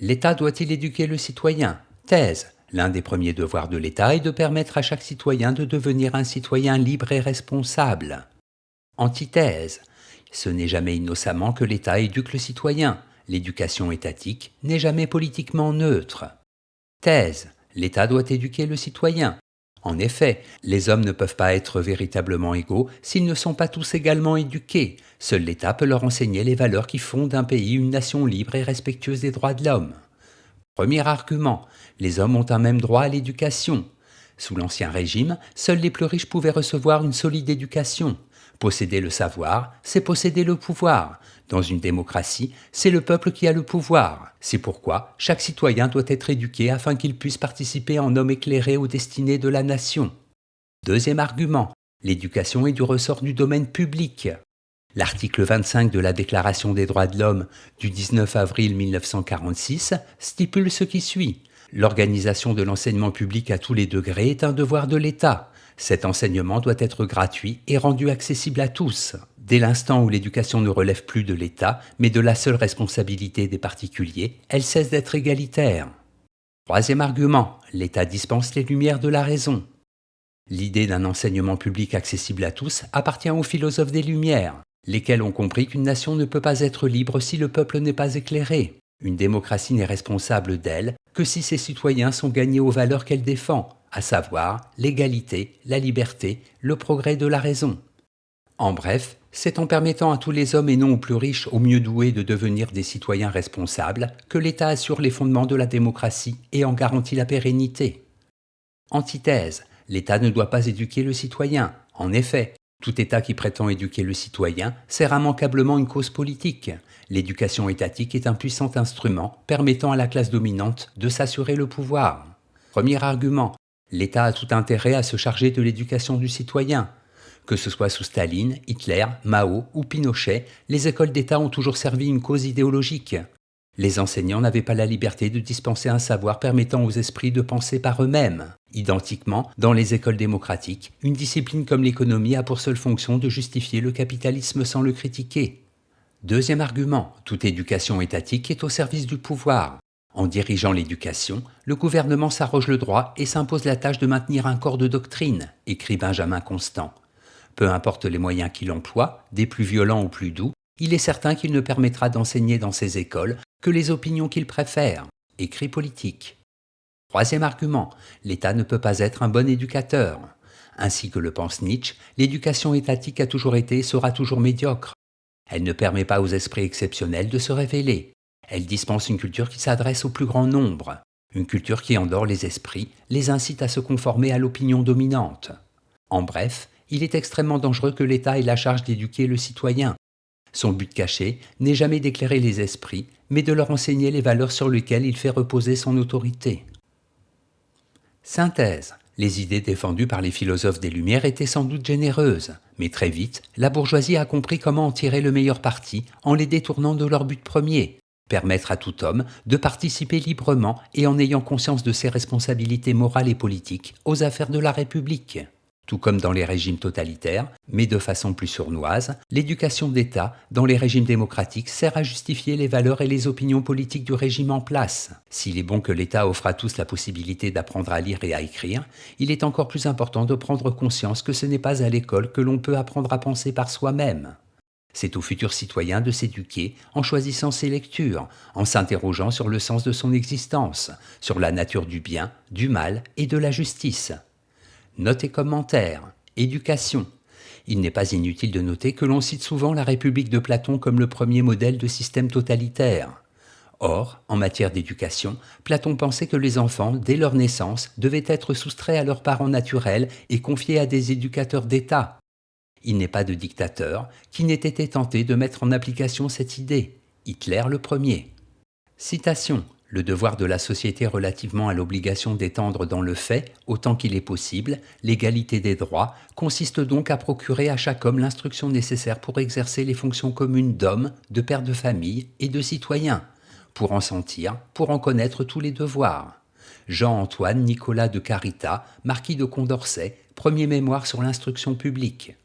L'État doit-il éduquer le citoyen? Thèse. L'un des premiers devoirs de l'État est de permettre à chaque citoyen de devenir un citoyen libre et responsable. Antithèse. Ce n'est jamais innocemment que l'État éduque le citoyen. L'éducation étatique n'est jamais politiquement neutre. Thèse. L'État doit éduquer le citoyen. En effet, les hommes ne peuvent pas être véritablement égaux s'ils ne sont pas tous également éduqués. Seul l'État peut leur enseigner les valeurs qui font d'un pays une nation libre et respectueuse des droits de l'homme. Premier argument, les hommes ont un même droit à l'éducation. Sous l'Ancien Régime, seuls les plus riches pouvaient recevoir une solide éducation. Posséder le savoir, c'est posséder le pouvoir. Dans une démocratie, c'est le peuple qui a le pouvoir. C'est pourquoi chaque citoyen doit être éduqué afin qu'il puisse participer en homme éclairé aux destinées de la nation. Deuxième argument, l'éducation est du ressort du domaine public. L'article 25 de la Déclaration des droits de l'homme du 19 avril 1946 stipule ce qui suit. L'organisation de l'enseignement public à tous les degrés est un devoir de l'État. Cet enseignement doit être gratuit et rendu accessible à tous. Dès l'instant où l'éducation ne relève plus de l'État, mais de la seule responsabilité des particuliers, elle cesse d'être égalitaire. Troisième argument, l'État dispense les lumières de la raison. L'idée d'un enseignement public accessible à tous appartient aux philosophes des Lumières, lesquels ont compris qu'une nation ne peut pas être libre si le peuple n'est pas éclairé. Une démocratie n'est responsable d'elle que si ses citoyens sont gagnés aux valeurs qu'elle défend, à savoir l'égalité, la liberté, le progrès de la raison. En bref, c'est en permettant à tous les hommes et non aux plus riches, aux mieux doués de devenir des citoyens responsables, que l'État assure les fondements de la démocratie et en garantit la pérennité. Antithèse, l'État ne doit pas éduquer le citoyen. En effet, tout État qui prétend éduquer le citoyen sert immanquablement une cause politique. L'éducation étatique est un puissant instrument permettant à la classe dominante de s'assurer le pouvoir. Premier argument, l'État a tout intérêt à se charger de l'éducation du citoyen. Que ce soit sous Staline, Hitler, Mao ou Pinochet, les écoles d'État ont toujours servi une cause idéologique. Les enseignants n'avaient pas la liberté de dispenser un savoir permettant aux esprits de penser par eux-mêmes. Identiquement, dans les écoles démocratiques, une discipline comme l'économie a pour seule fonction de justifier le capitalisme sans le critiquer. Deuxième argument, toute éducation étatique est au service du pouvoir. En dirigeant l'éducation, le gouvernement s'arroge le droit et s'impose la tâche de maintenir un corps de doctrine, écrit Benjamin Constant. Peu importe les moyens qu'il emploie, des plus violents ou plus doux, il est certain qu'il ne permettra d'enseigner dans ces écoles que les opinions qu'il préfère, écrit Politique. Troisième argument, l'État ne peut pas être un bon éducateur. Ainsi que le pense Nietzsche, l'éducation étatique a toujours été et sera toujours médiocre. Elle ne permet pas aux esprits exceptionnels de se révéler. Elle dispense une culture qui s'adresse au plus grand nombre. Une culture qui endort les esprits, les incite à se conformer à l'opinion dominante. En bref, il est extrêmement dangereux que l'État ait la charge d'éduquer le citoyen. Son but caché n'est jamais d'éclairer les esprits, mais de leur enseigner les valeurs sur lesquelles il fait reposer son autorité. Synthèse. Les idées défendues par les philosophes des Lumières étaient sans doute généreuses, mais très vite, la bourgeoisie a compris comment en tirer le meilleur parti en les détournant de leur but premier, permettre à tout homme de participer librement et en ayant conscience de ses responsabilités morales et politiques aux affaires de la République. Tout comme dans les régimes totalitaires, mais de façon plus sournoise, l'éducation d'État dans les régimes démocratiques sert à justifier les valeurs et les opinions politiques du régime en place. S'il est bon que l'État offre à tous la possibilité d'apprendre à lire et à écrire, il est encore plus important de prendre conscience que ce n'est pas à l'école que l'on peut apprendre à penser par soi-même. C'est au futur citoyen de s'éduquer en choisissant ses lectures, en s'interrogeant sur le sens de son existence, sur la nature du bien, du mal et de la justice. Notes et commentaires. Éducation. Il n'est pas inutile de noter que l'on cite souvent la République de Platon comme le premier modèle de système totalitaire. Or, en matière d'éducation, Platon pensait que les enfants, dès leur naissance, devaient être soustraits à leurs parents naturels et confiés à des éducateurs d'État. Il n'est pas de dictateur qui n'ait été tenté de mettre en application cette idée. Hitler le premier. Citation. Le devoir de la société relativement à l'obligation d'étendre dans le fait, autant qu'il est possible, l'égalité des droits, consiste donc à procurer à chaque homme l'instruction nécessaire pour exercer les fonctions communes d'homme, de père de famille et de citoyen, pour en sentir, pour en connaître tous les devoirs. Jean-Antoine Nicolas de Carita, marquis de Condorcet, premier mémoire sur l'instruction publique.